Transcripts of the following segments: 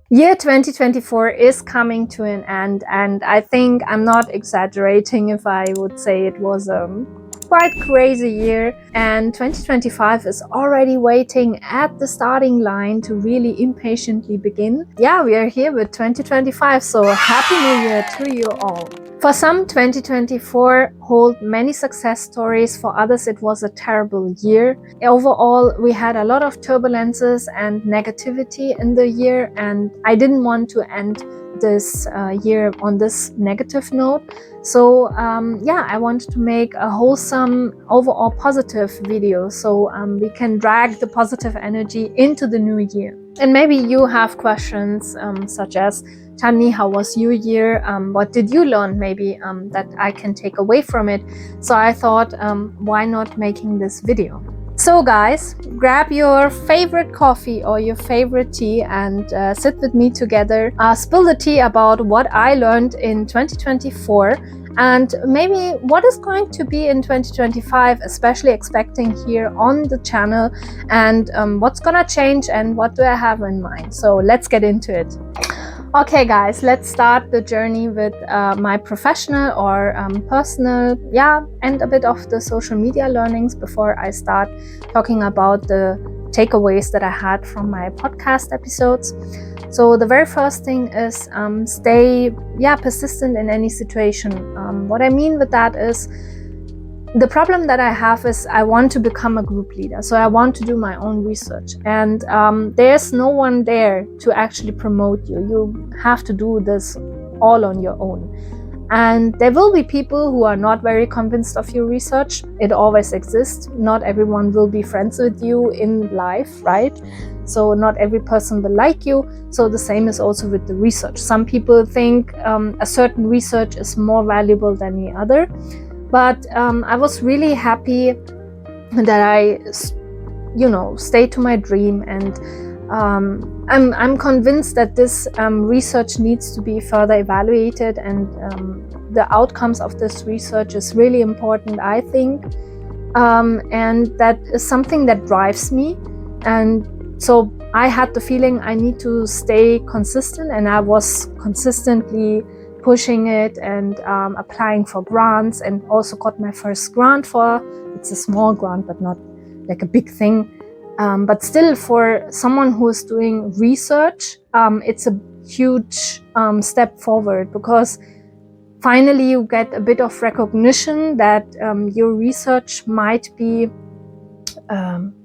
Year 2024 is coming to an end, and I think I'm not exaggerating if I would say it was a quite crazy year, and 2025 is already waiting at the starting line to really impatiently begin. Yeah, we are here with 2025, so happy new year to you all. For some, 2024 hold many success stories. For others, it was a terrible year. Overall, we had a lot of turbulences and negativity in the year, and I didn't want to end this year on this negative note. So I wanted to make a wholesome, overall positive video so we can drag the positive energy into the new year. And maybe you have questions such as, Tani, how was your year? What did you learn maybe that I can take away from it? So I thought, why not making this video? So guys, grab your favorite coffee or your favorite tea and sit with me together. Spill the tea about what I learned in 2024 and maybe what is going to be in 2025, especially expecting here on the channel, and what's gonna change and what do I have in mind. So let's get into it. Okay guys, let's start the journey with my professional or personal, and a bit of the social media learnings before I start talking about the takeaways that I had from my podcast episodes. So the very first thing is stay persistent in any situation. What I mean with that is, the problem that I have is I want to become a group leader. So I want to do my own research, and there's no one there to actually promote you. You have to do this all on your own. And there will be people who are not very convinced of your research. It always exists. Not everyone will be friends with you in life, right? So not every person will like you. So the same is also with the research. Some people think a certain research is more valuable than the other. But I was really happy that I, stayed to my dream, and I'm convinced that this research needs to be further evaluated, and the outcomes of this research is really important, I think, and that is something that drives me. And so I had the feeling I need to stay consistent, and I was consistently pushing it and applying for grants, and also got my first grant it's a small grant but not like a big thing, but still for someone who is doing research, it's a huge step forward, because finally you get a bit of recognition that your research might be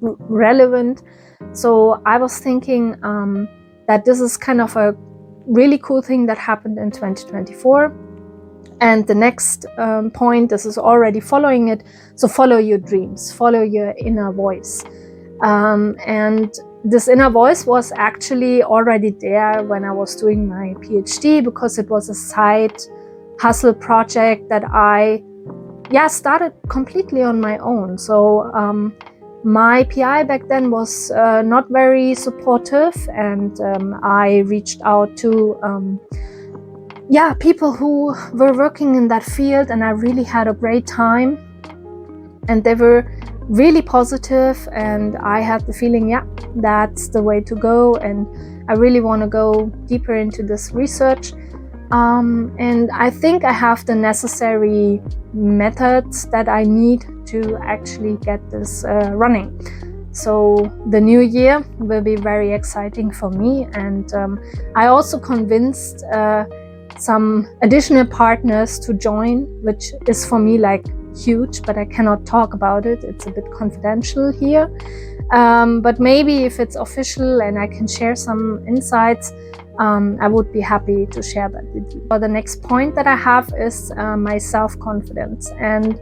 relevant. So I was thinking that this is kind of a really cool thing that happened in 2024. And the next point, this is already following it. So follow your dreams, follow your inner voice. And this inner voice was actually already there when I was doing my PhD, because it was a side hustle project that I started completely on my own. So my PI back then was not very supportive, and I reached out to people who were working in that field, and I really had a great time, and they were really positive, and I had the feeling, that's the way to go, and I really want to go deeper into this research. And I think I have the necessary methods that I need to actually get this running. So the new year will be very exciting for me, and I also convinced some additional partners to join, which is for me like huge, but I cannot talk about it. It's a bit confidential here. But maybe if it's official and I can share some insights, I would be happy to share that with you. The next point that I have is my self-confidence. And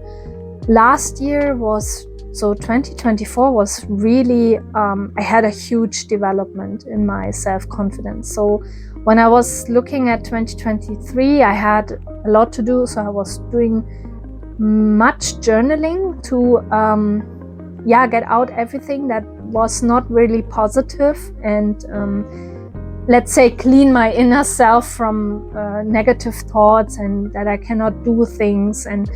last year was, so 2024 was really, I had a huge development in my self-confidence. So when I was looking at 2023, I had a lot to do. So I was doing much journaling to get out everything that was not really positive, and let's say clean my inner self from negative thoughts and that I cannot do things. And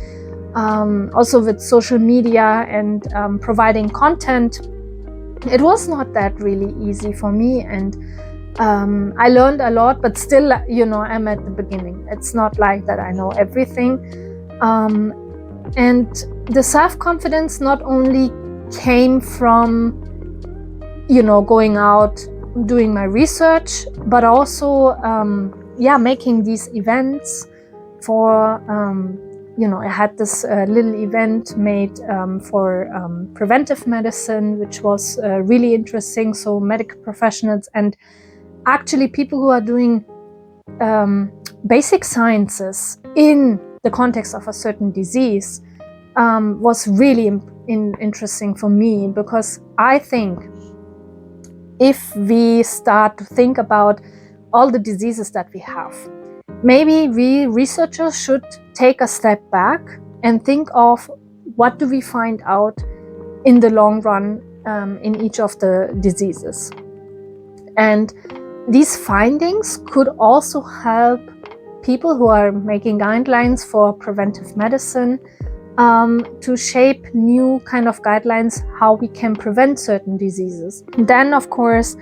also with social media and providing content, it was not that really easy for me. And I learned a lot, but still, I'm at the beginning. It's not like that I know everything. And the self-confidence not only came from, going out, doing my research, but also, making these events for, I had this little event made for preventive medicine, which was really interesting. So medical professionals and actually people who are doing basic sciences in the context of a certain disease was really interesting for me, because I think if we start to think about all the diseases that we have, maybe we researchers should take a step back and think of what do we find out in the long run in each of the diseases. And these findings could also help people who are making guidelines for preventive medicine to shape new kind of guidelines how we can prevent certain diseases. Then, of course,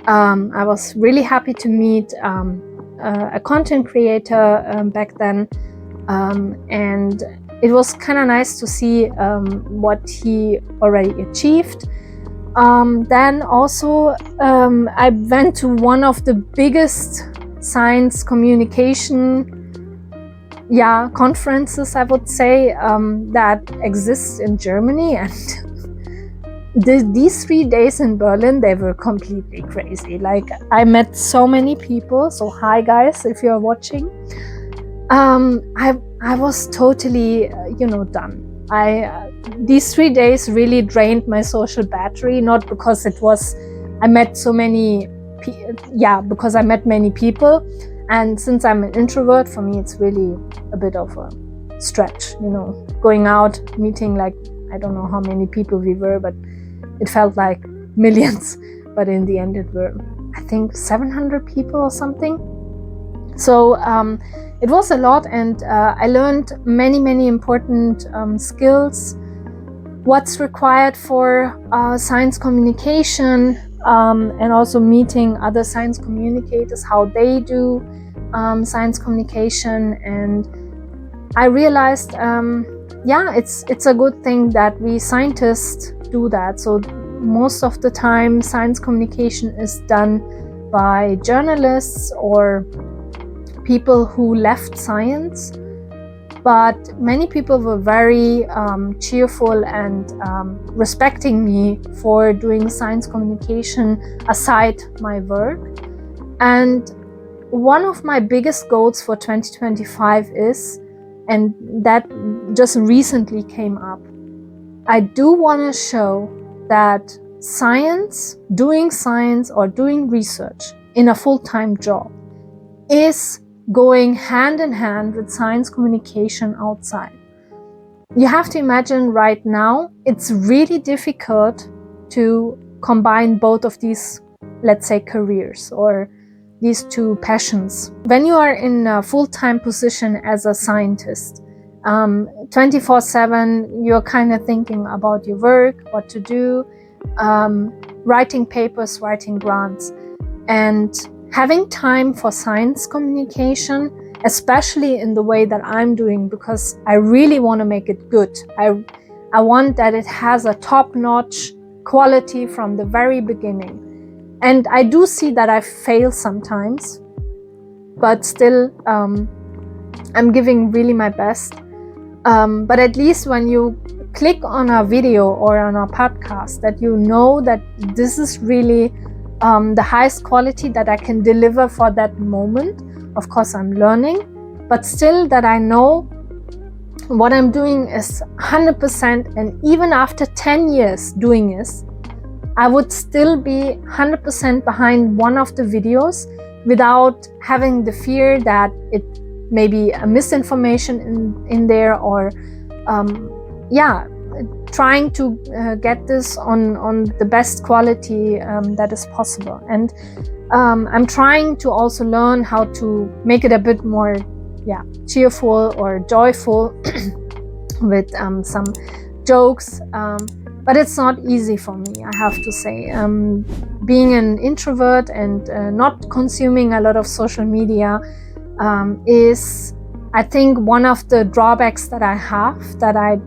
I was really happy to meet a content creator back then, and it was kind of nice to see what he already achieved. Then also I went to one of the biggest science communication conferences, I would say, that exists in Germany, and these 3 days in Berlin, they were completely crazy. Like, I met so many people. So hi guys, if you're watching. I was totally done. These 3 days really drained my social battery, not because I met so many because I met many people, and since I'm an introvert, for me it's really a bit of a stretch, going out, meeting, like, I don't know how many people we were, but it felt like millions. But in the end, it were, I think, 700 people or something. So it was a lot, and I learned many important skills, what's required for science communication, and also meeting other science communicators, how they do science communication. And I realized, it's a good thing that we scientists do that. So most of the time, science communication is done by journalists or people who left science, but many people were very cheerful and respecting me for doing science communication aside my work. And one of my biggest goals for 2025 is, and that just recently came up, I do want to show that doing science or doing research in a full-time job is going hand in hand with science communication outside. You have to imagine right now, it's really difficult to combine both of these, let's say, careers or these two passions. When you are in a full-time position as a scientist, 24/7, you're kind of thinking about your work, what to do, writing papers, writing grants, and having time for science communication, especially in the way that I'm doing, because I really want to make it good. I want that it has a top-notch quality from the very beginning. And I do see that I fail sometimes, but still I'm giving really my best. But at least when you click on a video or on a podcast, that you know that this is really the highest quality that I can deliver for that moment. Of course, I'm learning, but still that I know what I'm doing is 100%. And even after 10 years doing this, I would still be 100% behind one of the videos without having the fear that it may be a misinformation in there, or trying to get this on the best quality that is possible. And I'm trying to also learn how to make it a bit more cheerful or joyful with some jokes. But it's not easy for me, I have to say. Being an introvert and not consuming a lot of social media is, I think, one of the drawbacks that I have, that I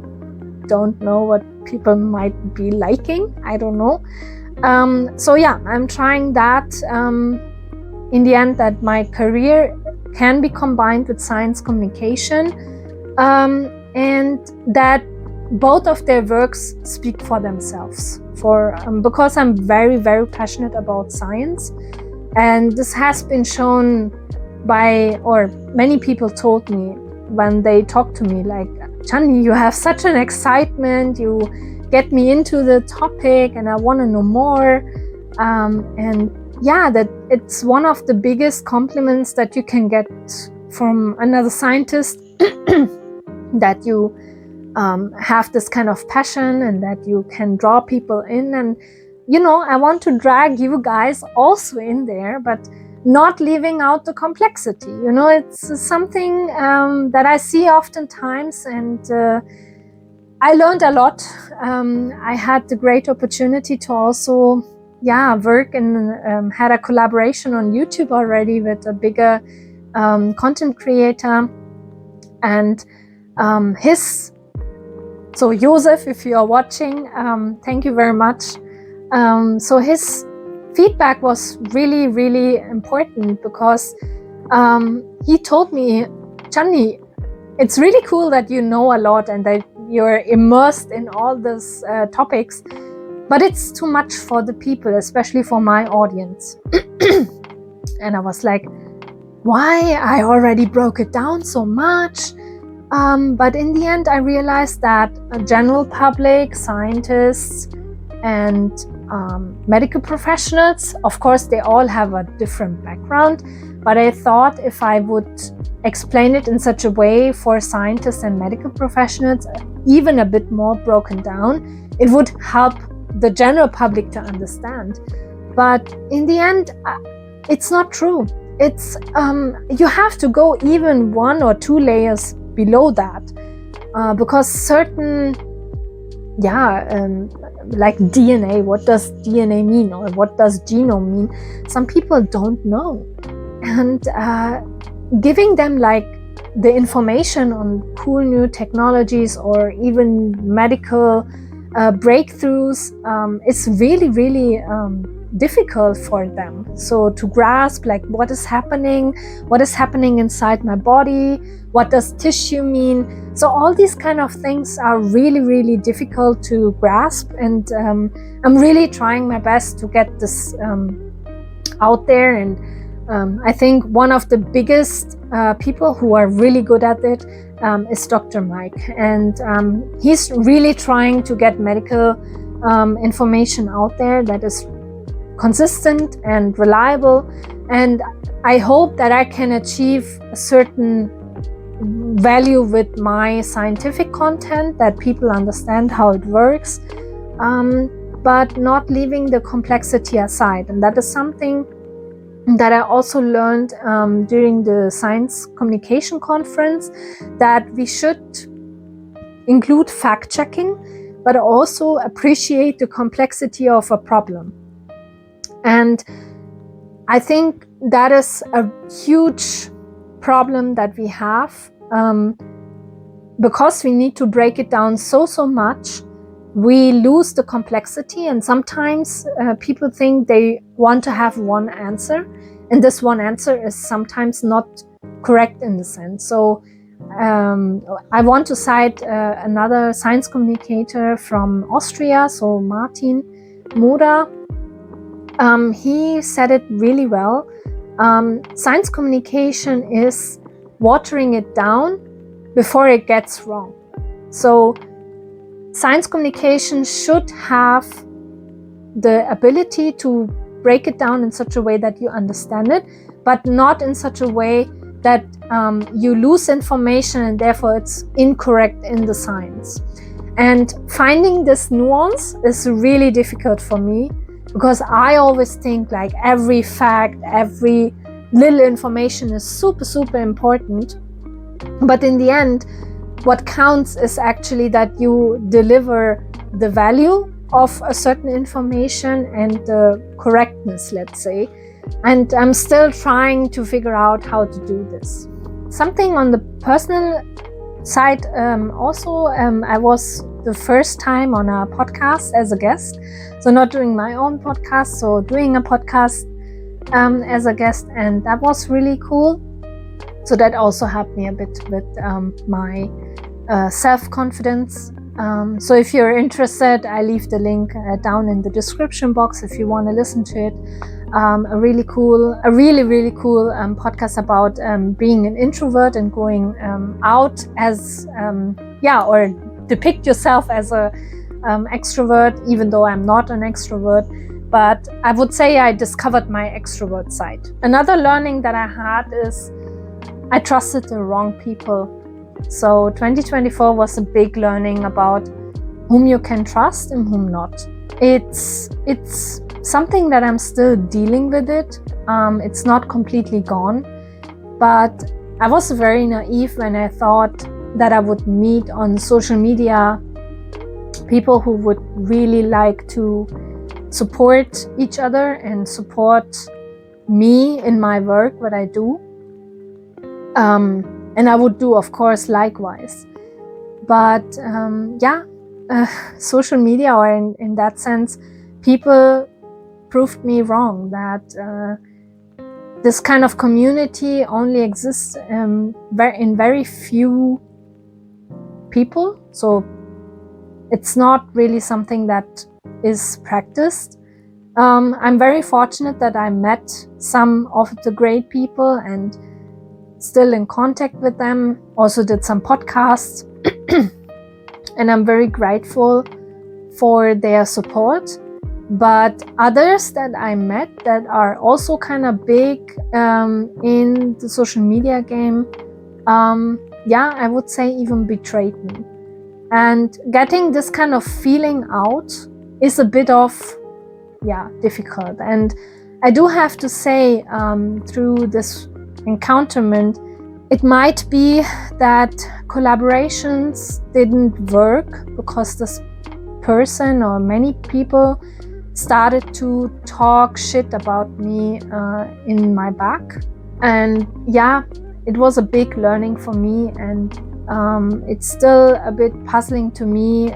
don't know what people might be liking. I don't know. So yeah, I'm trying that in the end, that my career can be combined with science communication, and that both of their works speak for themselves. Because I'm very, very passionate about science, and this has been shown by, or many people told me when they talked to me, like, Chani, you have such an excitement, you get me into the topic and I want to know more. And yeah, that it's one of the biggest compliments that you can get from another scientist, that you have this kind of passion and that you can draw people in. And I want to drag you guys also in there, but not leaving out the complexity. It's something that I see oftentimes, and I learned a lot. I had the great opportunity to also work and had a collaboration on YouTube already with a bigger content creator, and so Joseph, if you are watching, thank you very much. So his feedback was really, really important, because he told me, Chani, it's really cool that you know a lot and that you're immersed in all these topics, but it's too much for the people, especially for my audience. And I was like, why? I already broke it down so much. But in the end, I realized that a general public, scientists, and medical professionals, of course, they all have a different background. But I thought if I would explain it in such a way for scientists and medical professionals, even a bit more broken down, it would help the general public to understand. But in the end, it's not true. It's you have to go even 1 or 2 layers below that, because certain, like DNA, what does DNA mean, or what does genome mean? Some people don't know, and giving them like the information on cool new technologies or even medical breakthroughs is really, really difficult for them. So to grasp like what is happening inside my body, what does tissue mean? So all these kind of things are really, really difficult to grasp, and I'm really trying my best to get this out there. And I think one of the biggest people who are really good at it is Dr. Mike, and he's really trying to get medical information out there that is consistent and reliable, and I hope that I can achieve a certain value with my scientific content, that people understand how it works, but not leaving the complexity aside. And that is something that I also learned during the science communication conference, that we should include fact-checking, but also appreciate the complexity of a problem. And I think that is a huge problem that we have, because we need to break it down so much, we lose the complexity. And sometimes people think they want to have one answer, and this one answer is sometimes not correct in the sense. So I want to cite another science communicator from Austria, so Martin Moda. He said it really well. Science communication is watering it down before it gets wrong. So science communication should have the ability to break it down in such a way that you understand it, but not in such a way that you lose information and therefore it's incorrect in the science. And finding this nuance is really difficult for me, because I always think like every fact, every little information is super important. But in the end, what counts is actually that you deliver the value of a certain information and the correctness, let's say. And I'm still trying to figure out how to do this. Something on the personal side, I was the first time on a podcast as a guest. So not doing my own podcast, so doing a podcast as a guest, and that was really cool. So that also helped me a bit with my self-confidence. So if you're interested, I leave the link down in the description box if you want to listen to it. A really cool podcast about being an introvert and going out as or depict yourself as a extrovert, even though I'm not an extrovert. But I would say I discovered my extrovert side. Another learning that I had is I trusted the wrong people. So 2024 was a big learning about whom you can trust and whom not. It's something that I'm still dealing with it. It's not completely gone, but I was very naive when I thought that I would meet on social media people who would really like to support each other and support me in my work, what I do. And I would do, of course, likewise. But social media, or in that sense, people proved me wrong that this kind of community only exists in very few people. So it's not really something that is practiced. I'm very fortunate that I met some of the great people and still in contact with them, also did some podcasts, and I'm very grateful for their support. But others that I met that are also kind of big in the social media game, I would say even betrayed me. And getting this kind of feeling out is a bit of difficult. And I do have to say, through this encounterment, it might be that collaborations didn't work because this person or many people started to talk shit about me in my back. And it was a big learning for me, and it's still a bit puzzling to me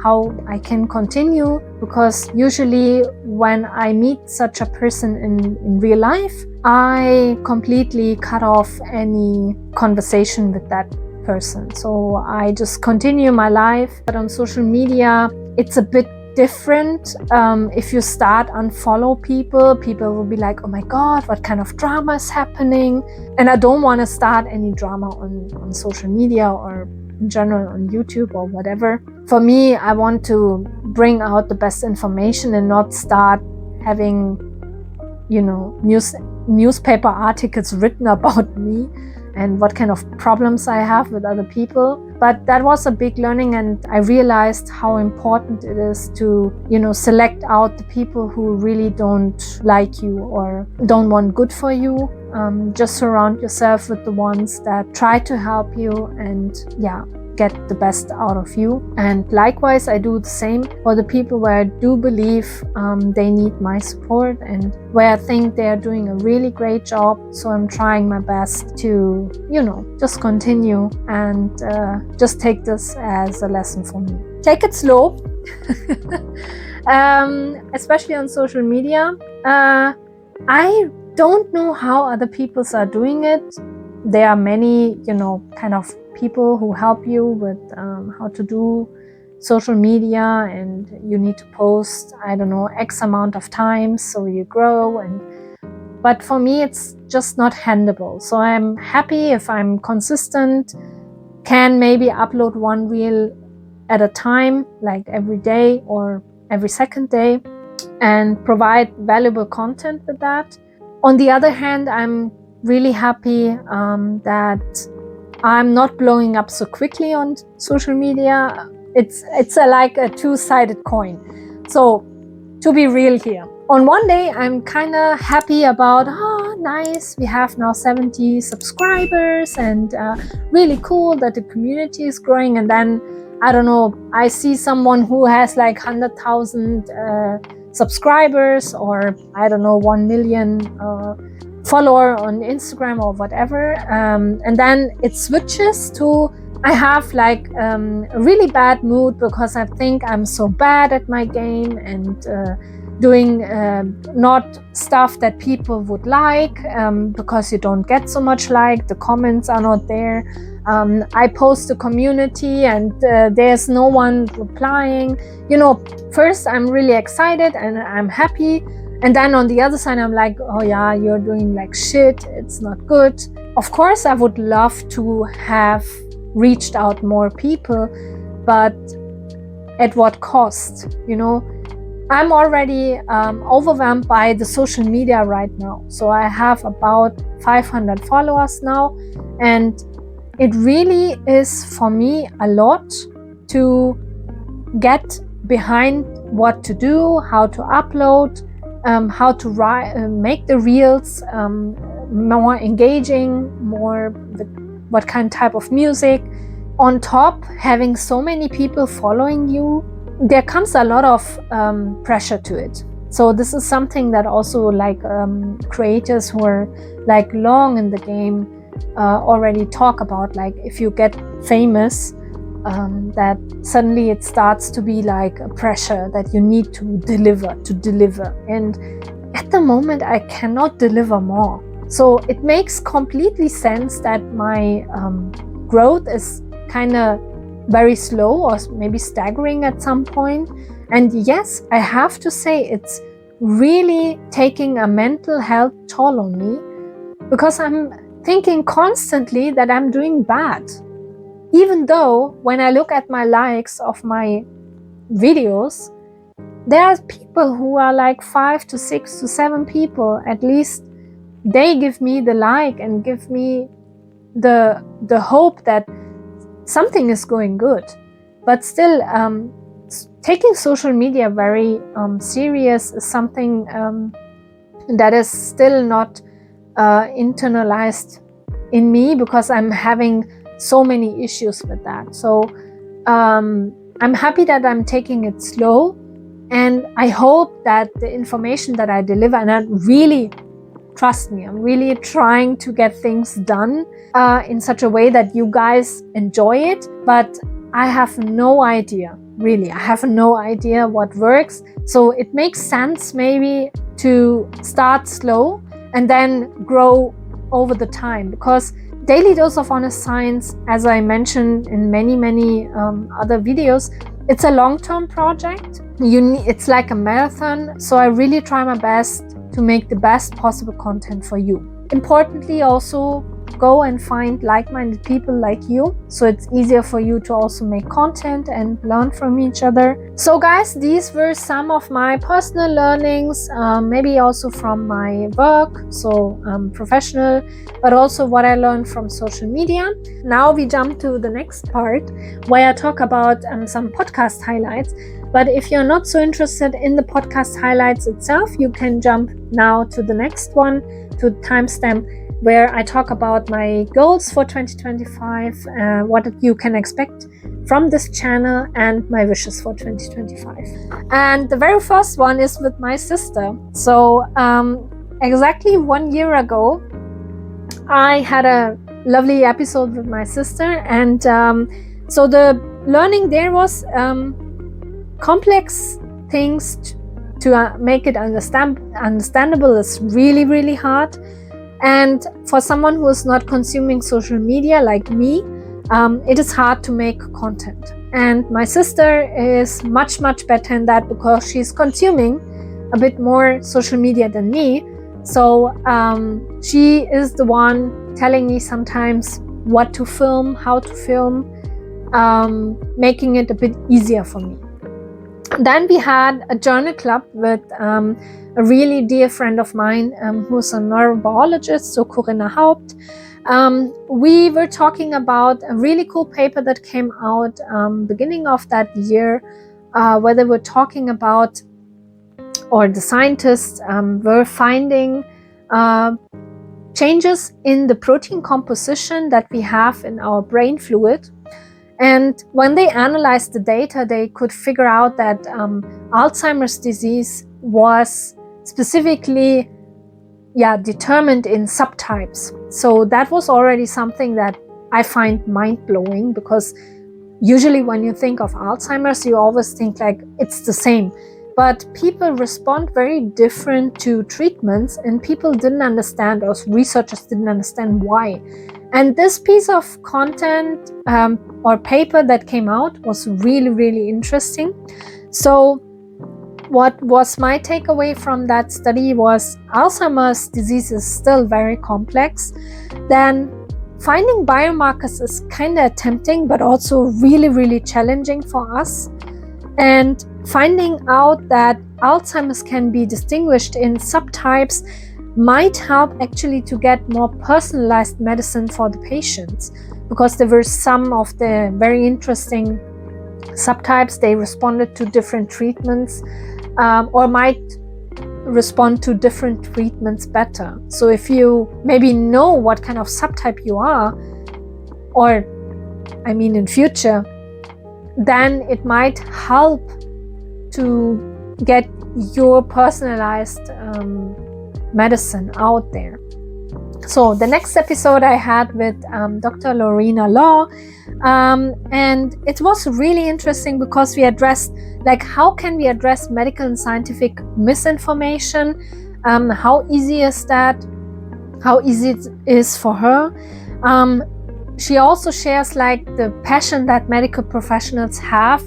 how I can continue, because usually when I meet such a person in real life, I completely cut off any conversation with that person. So I just continue my life. But on social media, it's a bit different. If you start unfollow people will be like, oh my God, what kind of drama is happening? And I don't want to start any drama on social media or in general on YouTube or whatever. For me, I want to bring out the best information and not start having, newspaper articles written about me and what kind of problems I have with other people. But that was a big learning, and I realized how important it is to, select out the people who really don't like you or don't want good for you. Just surround yourself with the ones that try to help you and get the best out of you. And likewise, I do the same for the people where I do believe they need my support and where I think they are doing a really great job. So I'm trying my best to, just continue and just take this as a lesson for me. Take it slow, especially on social media. I don't know how other people are doing it. There are many, kind of people who help you with how to do social media, and you need to post, X amount of times so you grow. But for me, it's just not handleable. So I'm happy if I'm consistent, can maybe upload one reel at a time, like every day or every second day, and provide valuable content with that. On the other hand, I'm really happy that I'm not blowing up so quickly on social media. It's like a two-sided coin. So to be real here, on one day I'm kind of happy about, oh nice, we have now 70 subscribers and really cool that the community is growing. And then I don't know, I see someone who has like 100,000 subscribers, or I don't know, 1 million follower on Instagram or whatever, and then it switches to, I have like a really bad mood because I think I'm so bad at my game and doing not stuff that people would like, because you don't get so much like, the comments are not there. I post a community and there's no one replying. You know, first I'm really excited and I'm happy, and then on the other side I'm like, oh yeah, you're doing like shit, it's not good. Of course I would love to have reached out more people, but at what cost? You know, I'm already overwhelmed by the social media right now. So I have about 500 followers now, and it really is for me a lot to get behind what to do, how to upload, how to make the reels more engaging, more with what kind of type of music. On top, having so many people following you, there comes a lot of pressure to it. So this is something that also like creators who are like long in the game already talk about. Like if you get famous, that suddenly it starts to be like a pressure that you need to deliver. And at the moment I cannot deliver more. So it makes completely sense that my growth is kind of very slow or maybe staggering at some point. And yes, I have to say it's really taking a mental health toll on me, because I'm thinking constantly that I'm doing bad. Even though when I look at my likes of my videos, there are people who are like 5 to 6 to 7 people at least. They give me the like and give me the hope that something is going good. But still, taking social media very serious is something that is still not internalized in me, because I'm having so many issues with that. So I'm happy that I'm taking it slow, and I hope that the information that I deliver, and I really, trust me, I'm really trying to get things done in such a way that you guys enjoy it. But I have no idea, really, I have no idea what works. So it makes sense maybe to start slow and then grow over the time, because Daily Dose of Honest Science, as I mentioned in many other videos, it's a long-term project. It's like a marathon. So I really try my best to make the best possible content for you. Importantly, also go and find like-minded people like you, so it's easier for you to also make content and learn from each other. So guys, these were some of my personal learnings, maybe also from my work, so professional, but also what I learned from social media. Now we jump to the next part where I talk about some podcast highlights. But if you're not so interested in the podcast highlights itself, you can jump now to the next one, to timestamp, where I talk about my goals for 2025, what you can expect from this channel, and my wishes for 2025. And the very first one is with my sister. So exactly 1 year ago, I had a lovely episode with my sister, and so the learning there was complex things to make it understandable is really hard. And for someone who is not consuming social media like me, it is hard to make content. And my sister is much better in that, because she's consuming a bit more social media than me. So she is the one telling me sometimes what to film, how to film, making it a bit easier for me. Then we had a journal club with a really dear friend of mine who's a neurobiologist, so Corinna Haupt. We were talking about a really cool paper that came out beginning of that year, where they were talking about or the scientists were finding changes in the protein composition that we have in our brain fluid. And when they analyzed the data, they could figure out that Alzheimer's disease was specifically determined in subtypes. So that was already something that I find mind-blowing, because usually when you think of Alzheimer's, you always think like it's the same. But people respond very different to treatments, and people didn't understand, or researchers didn't understand why. And this piece of content or paper that came out was really, really interesting. So what was my takeaway from that study was Alzheimer's disease is still very complex. Then finding biomarkers is kind of tempting, but also really, really challenging for us. And finding out that Alzheimer's can be distinguished in subtypes might help actually to get more personalized medicine for the patients, because there were some of the very interesting subtypes, they responded to different treatments or might respond to different treatments better. So if you maybe know what kind of subtype you are, or I mean in future, then it might help to get your personalized medicine out there. So the next episode I had with Dr. Laurena Law, and it was really interesting because we addressed like how can we address medical and scientific misinformation, how easy is that, how easy it is for her. She also shares like the passion that medical professionals have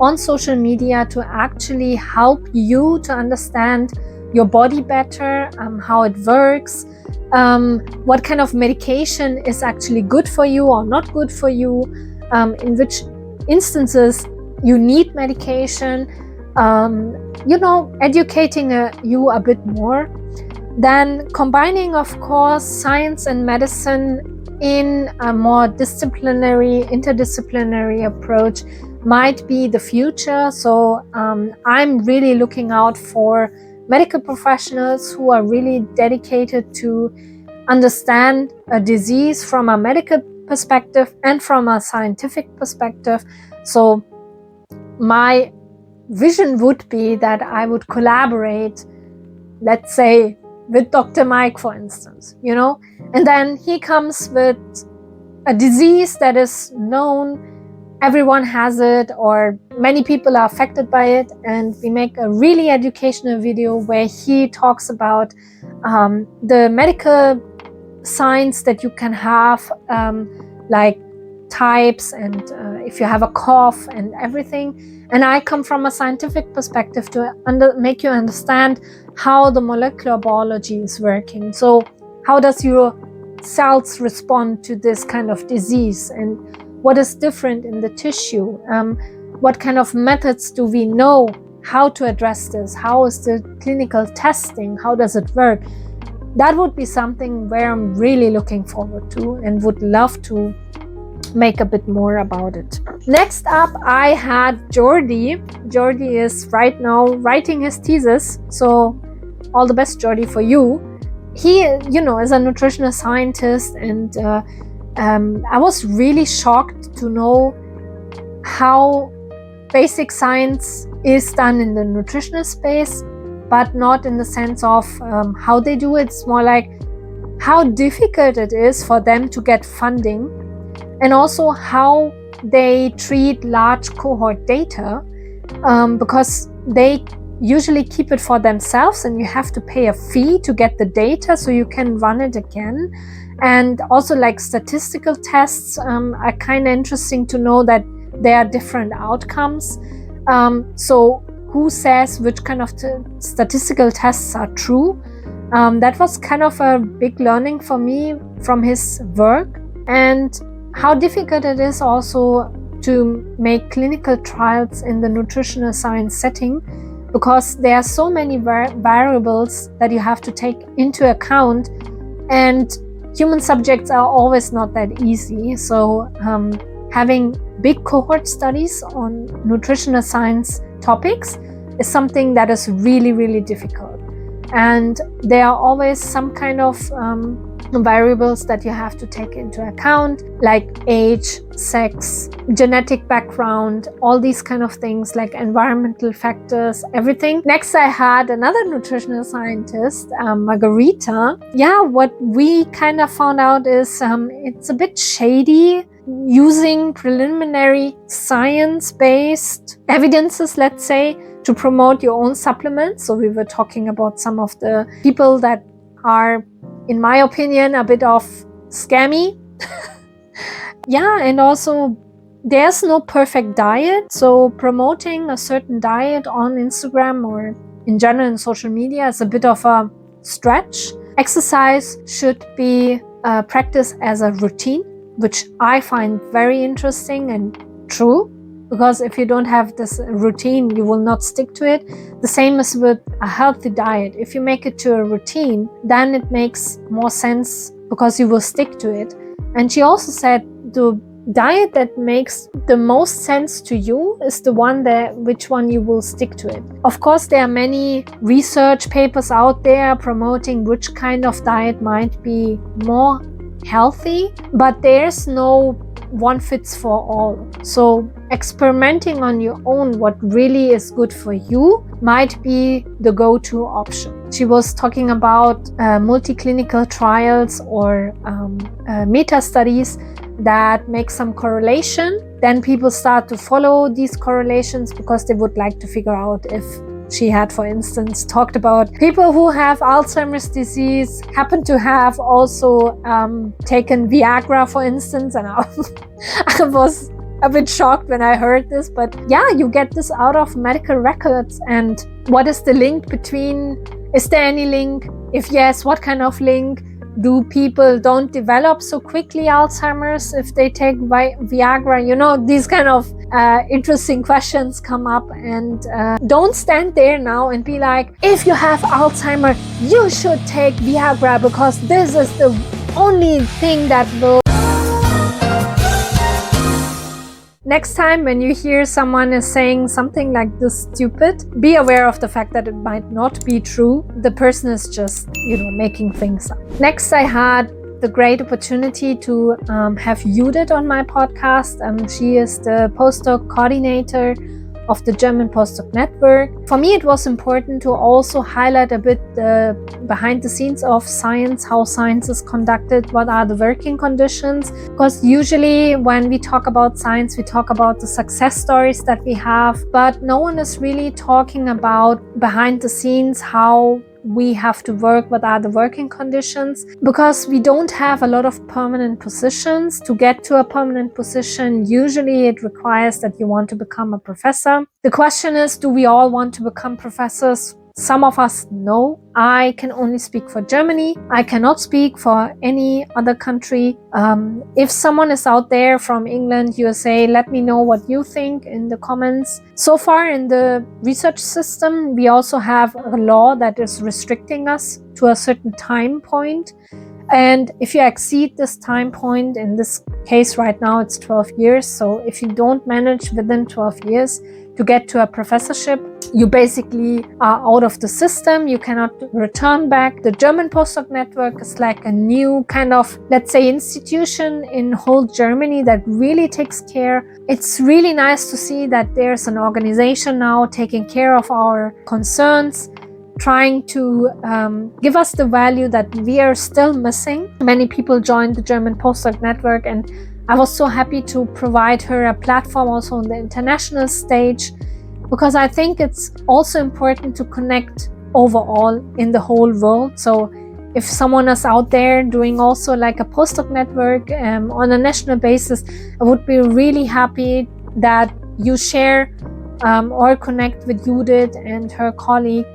on social media to actually help you to understand your body better, how it works, what kind of medication is actually good for you or not good for you, in which instances you need medication, educating you a bit more. Then combining, of course, science and medicine in a more interdisciplinary approach might be the future. So I'm really looking out for medical professionals who are really dedicated to understand a disease from a medical perspective and from a scientific perspective. So my vision would be that I would collaborate, let's say, with Dr. Mike, for instance, and then he comes with a disease that is known, everyone has it, or many people are affected by it, and we make a really educational video where he talks about the medical signs that you can have, like types, and if you have a cough and everything. And I come from a scientific perspective to make you understand how the molecular biology is working. So how does your cells respond to this kind of disease, and what is different in the tissue? What kind of methods do we know how to address this? How is the clinical testing? How does it work? That would be something where I'm really looking forward to and would love to make a bit more about it. Next up, I had Jordi. Jordi is right now writing his thesis, so all the best, Jordi, for you. He, is a nutritional scientist, and I was really shocked to know how basic science is done in the nutritional space, but not in the sense of how they do it. It's more like how difficult it is for them to get funding, and also how they treat large cohort data, because they usually keep it for themselves and you have to pay a fee to get the data so you can run it again. And also like statistical tests are kind of interesting to know that there are different outcomes. So who says which kind of statistical tests are true? That was kind of a big learning for me from his work, and how difficult it is also to make clinical trials in the nutritional science setting, because there are so many variables that you have to take into account, and human subjects are always not that easy. So having big cohort studies on nutritional science topics is something that is really, really difficult. And there are always some kind of variables that you have to take into account, like age, sex, genetic background, all these kind of things, like environmental factors, everything. Next, I had another nutritional scientist, Margherita. Yeah, what we kind of found out is it's a bit shady using preliminary science-based evidences, let's say, to promote your own supplements. So we were talking about some of the people that are, in my opinion, a bit of scammy. Yeah, and also there's no perfect diet. So promoting a certain diet on Instagram or in general in social media is a bit of a stretch. Exercise should be practiced as a routine, which I find very interesting and true. Because if you don't have this routine, you will not stick to it. The same is with a healthy diet. If you make it to a routine, then it makes more sense because you will stick to it. And she also said the diet that makes the most sense to you is the one which one you will stick to it. Of course, there are many research papers out there promoting which kind of diet might be more healthy, but there's no one fits for all. So experimenting on your own what really is good for you might be the go-to option. She was talking about multi-clinical trials or meta-studies that make some correlation. Then people start to follow these correlations because they would like to figure out if she had, for instance, talked about people who have Alzheimer's disease happen to have also taken Viagra, for instance, and I was a bit shocked when I heard this, but yeah, you get this out of medical records. And what is the link between, is there any link? If yes, what kind of link? Do people don't develop so quickly Alzheimer's if they take Viagra? You know, these kind of interesting questions come up, and don't stand there now and be like, if you have Alzheimer, you should take Viagra because this is the only thing that will. Next time when you hear someone is saying something like this stupid, be aware of the fact that it might not be true. The person is just, making things up. Next, I had the great opportunity to have Judith on my podcast. She is the postdoc coordinator of the German Postdoc Network. For me, it was important to also highlight a bit the behind the scenes of science, how science is conducted, what are the working conditions. Because usually when we talk about science, we talk about the success stories that we have, but no one is really talking about behind the scenes, how we have to work, what are the working conditions, because we don't have a lot of permanent positions. To get to a permanent position, usually it requires that you want to become a professor. The question is, do we all want to become professors? Some of us know. I can only speak for Germany. I cannot speak for any other country. If someone is out there from England, USA, let me know what you think in the comments. So far in the research system, we also have a law that is restricting us to a certain time point. And if you exceed this time point, in this case right now it's 12 years. So if you don't manage within 12 years to get to a professorship, you basically are out of the system. You cannot return back. The German Postdoc Network is like a new kind of, let's say, institution in whole Germany that really takes care. It's really nice to see that there's an organization now taking care of our concerns, trying to give us the value that we are still missing. Many people joined the German Postdoc Network, and I was so happy to provide her a platform also on the international stage, because I think it's also important to connect overall in the whole world. So if someone is out there doing also like a postdoc network on a national basis, I would be really happy that you share or connect with Judith and her colleague.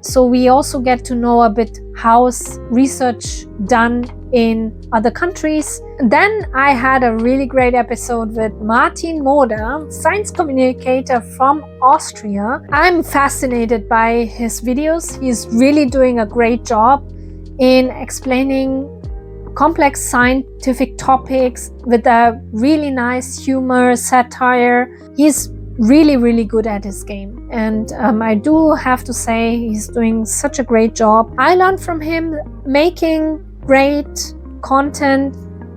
So we also get to know a bit how's research done in other countries. Then I had a really great episode with Martin Moder, science communicator from Austria. I'm fascinated by his videos. He's really doing a great job in explaining complex scientific topics with a really nice humor, satire. He's really, really good at his game. And I do have to say he's doing such a great job. I learned from him making great content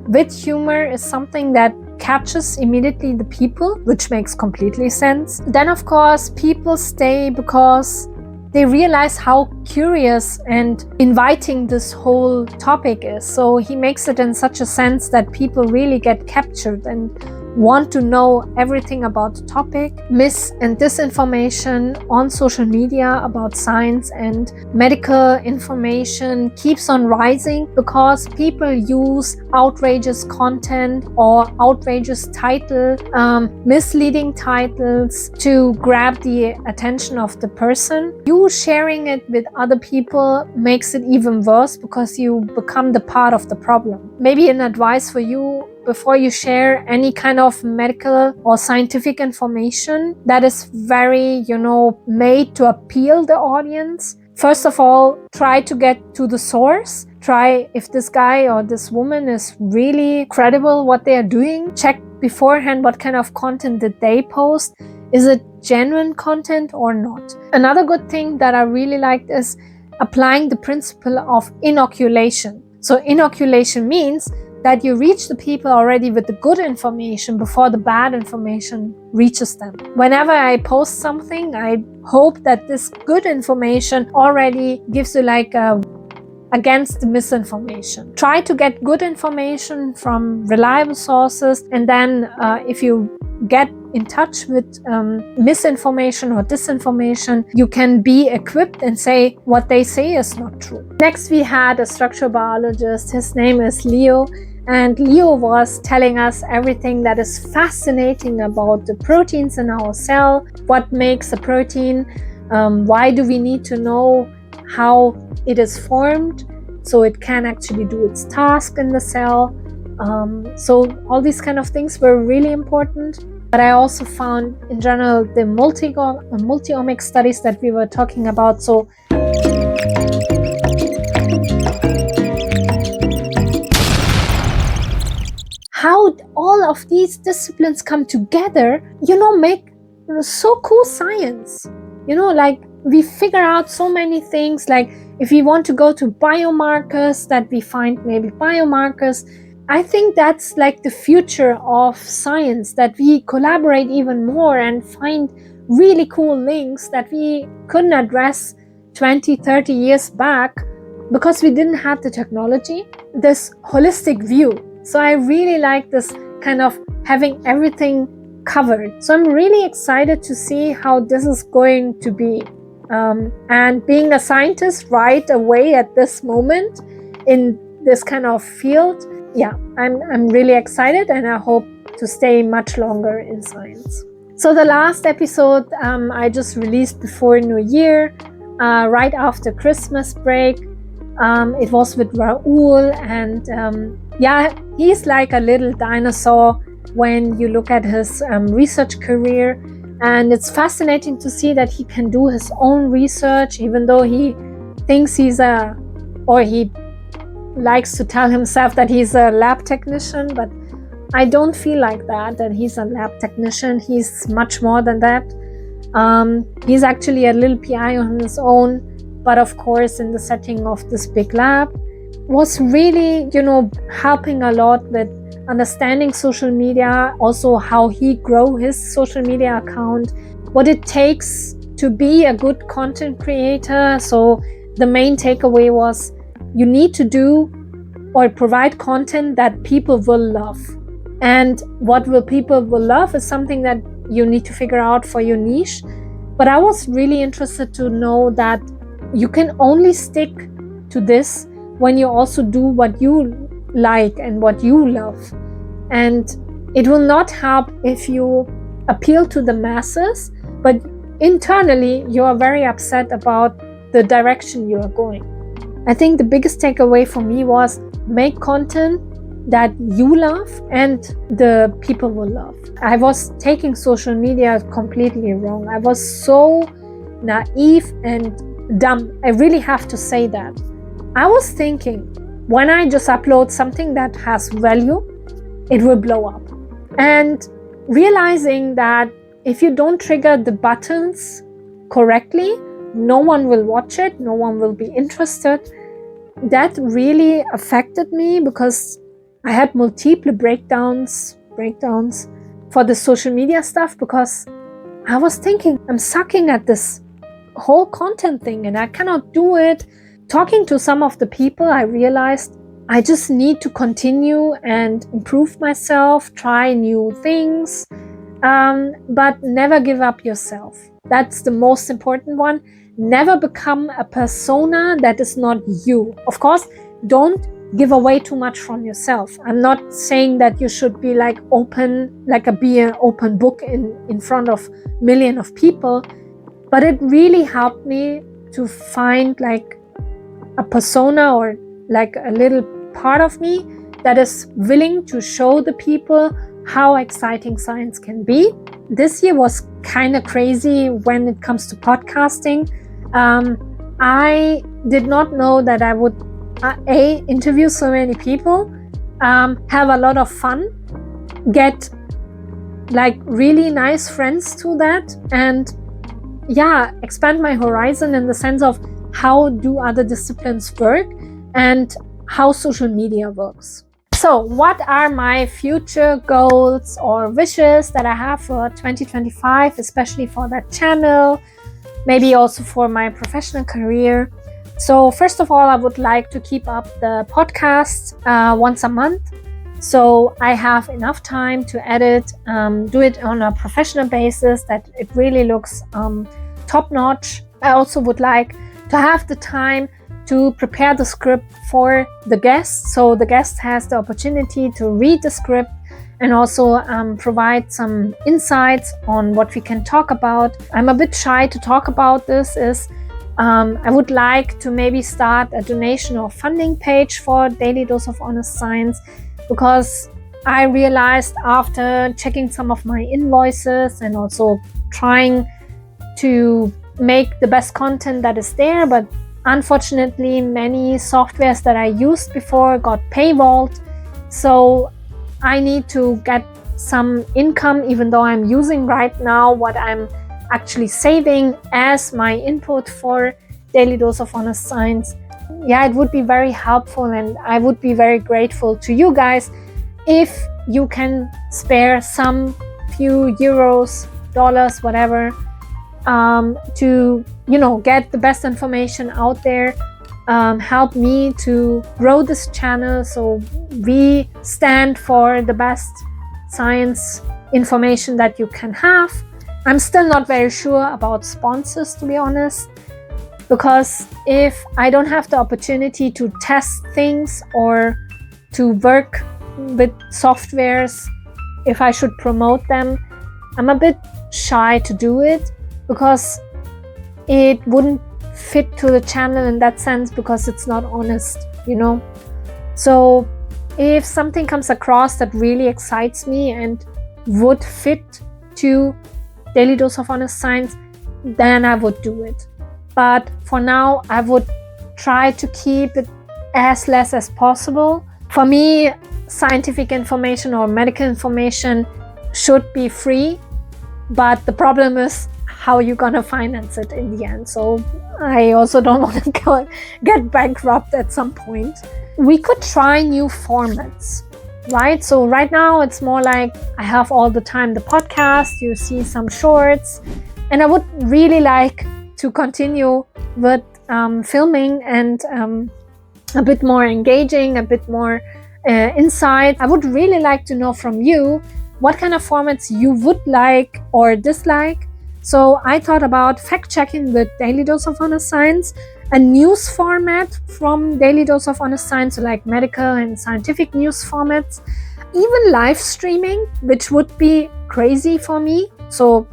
with humor is something that catches immediately the people, which makes completely sense. Then, of course, people stay because they realize how curious and inviting this whole topic is. So he makes it in such a sense that people really get captured and want to know everything about the topic. Mis and disinformation on social media about science and medical information keeps on rising because people use outrageous content or outrageous title, misleading titles to grab the attention of the person. You sharing it with other people makes it even worse because you become the part of the problem. Maybe an advice for you: before you share any kind of medical or scientific information that is very, made to appeal the audience, first of all, try to get to the source. Try if this guy or this woman is really credible what they are doing. Check beforehand what kind of content did they post. Is it genuine content or not? Another good thing that I really liked is applying the principle of inoculation. So inoculation means that you reach the people already with the good information before the bad information reaches them. Whenever I post something, I hope that this good information already gives you against the misinformation. Try to get good information from reliable sources, and then if you get in touch with misinformation or disinformation, you can be equipped and say what they say is not true. Next, we had a structural biologist. His name is Leo. And Leo was telling us everything that is fascinating about the proteins in our cell, what makes a protein, why do we need to know how it is formed so it can actually do its task in the cell. So all these kind of things were really important. But I also found in general the multi-omic studies that we were talking about. So how all of these disciplines come together, make so cool science. We figure out so many things, like if we want to go to biomarkers, that we find maybe biomarkers. I think that's like the future of science, that we collaborate even more and find really cool links that we couldn't address 20, 30 years back because we didn't have the technology, this holistic view. So I really like this kind of having everything covered. So I'm really excited to see how this is going to be. And being a scientist right away at this moment in this kind of field, I'm really excited, and I hope to stay much longer in science. So the last episode I just released before New Year, right after Christmas break. It was with Raul, and he's like a little dinosaur when you look at his research career. And it's fascinating to see that he can do his own research, even though he thinks he likes to tell himself that he's a lab technician, but I don't feel like that he's a lab technician. He's much more than that. He's actually a little PI on his own, but of course in the setting of this big lab. Was really, helping a lot with understanding social media, also how he grow his social media account, what it takes to be a good content creator. So the main takeaway was you need to do or provide content that people will love. And what people will love is something that you need to figure out for your niche. But I was really interested to know that you can only stick to this when you also do what you like and what you love. And it will not help if you appeal to the masses, but internally you are very upset about the direction you are going. I think the biggest takeaway for me was make content that you love and the people will love. I was taking social media completely wrong. I was so naive and dumb. I really have to say that. I was thinking when I just upload something that has value, it will blow up. And realizing that if you don't trigger the buttons correctly, no one will watch it, no one will be interested. That really affected me because I had multiple breakdowns for the social media stuff, because I was thinking, I'm sucking at this whole content thing and I cannot do it. Talking to some of the people, I realized I just need to continue and improve myself, try new things, but never give up yourself. That's the most important one. Never become a persona that is not you. Of course, don't give away too much from yourself. I'm not saying that you should be like open, be an open book in front of millions of people, but it really helped me to find like a persona or like a little part of me that is willing to show the people how exciting science can be. This year was kind of crazy when it comes to podcasting. I did not know that I would interview so many people, have a lot of fun, get like really nice friends to that, and expand my horizon in the sense of how do other disciplines work and how social media works. So what are my future goals or wishes that I have for 2025, especially for that channel, maybe also for my professional career? So first of all, I would like to keep up the podcast once a month, so I have enough time to edit, do it on a professional basis, that it really looks top-notch. I also would like to have the time to prepare the script for the guest, so the guest has the opportunity to read the script and also provide some insights on what we can talk about. I'm a bit shy to talk about this. I would like to maybe start a donation or funding page for Daily Dose of Honest Science, because I realized after checking some of my invoices and also trying to make the best content that is there, but unfortunately many softwares that I used before got paywalled, so I need to get some income, even though I'm using right now what I'm actually saving as my input for Daily Dose of Honest Science. It would be very helpful, and I would be very grateful to you guys if you can spare some few euros, dollars, whatever, to get the best information out there, help me to grow this channel so we stand for the best science information that you can have. I'm still not very sure about sponsors, to be honest, because if I don't have the opportunity to test things or to work with softwares, if I should promote them, I'm a bit shy to do it, because it wouldn't fit to the channel in that sense, because it's not honest, So if something comes across that really excites me and would fit to Daily Dose of Honest Science, then I would do it. But for now, I would try to keep it as less as possible. For me, scientific information or medical information should be free, but the problem is how you're gonna finance it in the end. So I also don't want to get bankrupt at some point. We could try new formats, right? So right now it's more like I have all the time the podcast, you see some shorts, and I would really like to continue with filming and a bit more engaging, a bit more insight. I would really like to know from you what kind of formats you would like or dislike. So I thought about fact-checking with Daily Dose of Honest Science, a news format from Daily Dose of Honest Science, so like medical and scientific news formats, even live streaming, which would be crazy for me. So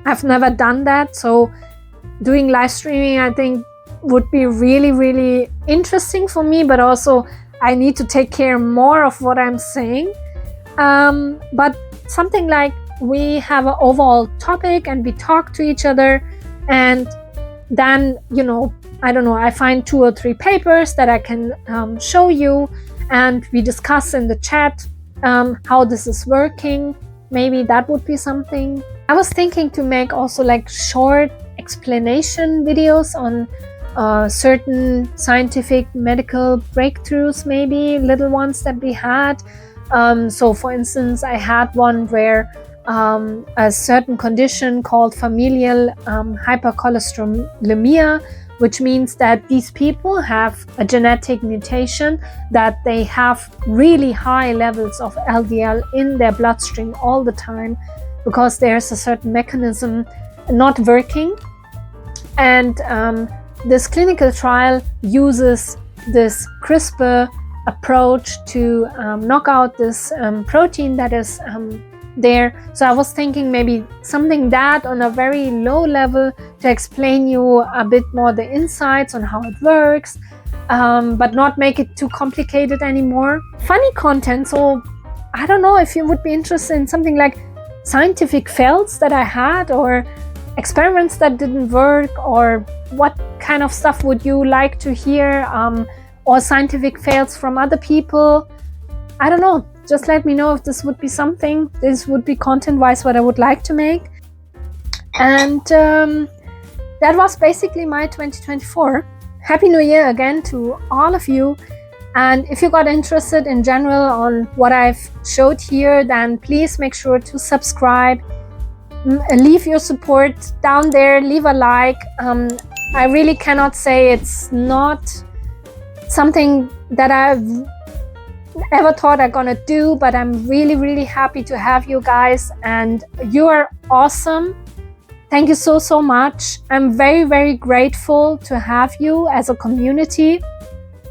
I've never done that. So doing live streaming, I think, would be really, really interesting for me, but also I need to take care more of what I'm saying. But something like we have an overall topic and we talk to each other, and then, I don't know, I find 2 or 3 papers that I can show you, and we discuss in the chat how this is working. Maybe that would be something. I was thinking to make also like short explanation videos on certain scientific medical breakthroughs, maybe little ones that we had. So for instance, I had one where a certain condition called familial hypercholesterolemia, which means that these people have a genetic mutation, that they have really high levels of LDL in their bloodstream all the time because there's a certain mechanism not working. And this clinical trial uses this CRISPR approach to knock out this protein that is there. So I was thinking maybe something that on a very low level to explain you a bit more the insights on how it works, but not make it too complicated anymore. Funny content, so I don't know if you would be interested in something like scientific fails that I had, or experiments that didn't work, or what kind of stuff would you like to hear, or scientific fails from other people. I don't know, just let me know if this would be something, this would be content-wise what I would like to make. And that was basically my 2024. Happy New Year again to all of you. And if you got interested in general on what I've showed here, then please make sure to subscribe, leave your support down there, leave a like. I really cannot say it's not something that I've ever thought I'm gonna do, but I'm really happy to have you guys, and you are awesome. Thank you so much. I'm very grateful to have you as a community.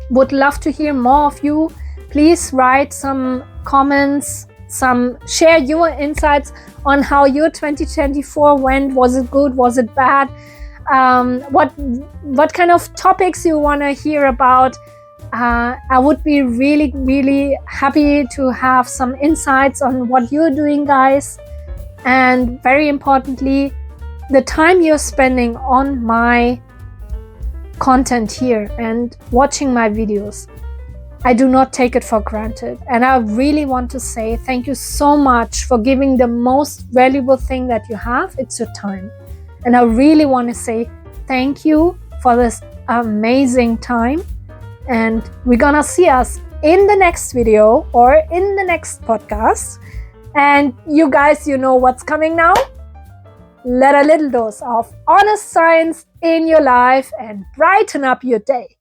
Would love to hear more of you. Please write some comments, share your insights on how your 2024 went. Was it good? Was it bad? What kind of topics you want to hear about? I would be really happy to have some insights on what you're doing, guys. And very importantly, the time you're spending on my content here and watching my videos, I do not take it for granted. And I really want to say thank you so much for giving the most valuable thing that you have. It's your time. And I really want to say thank you for this amazing time. And we're gonna see us in the next video or in the next podcast. And you guys, you know what's coming now? Let a little dose of honest science in your life and brighten up your day.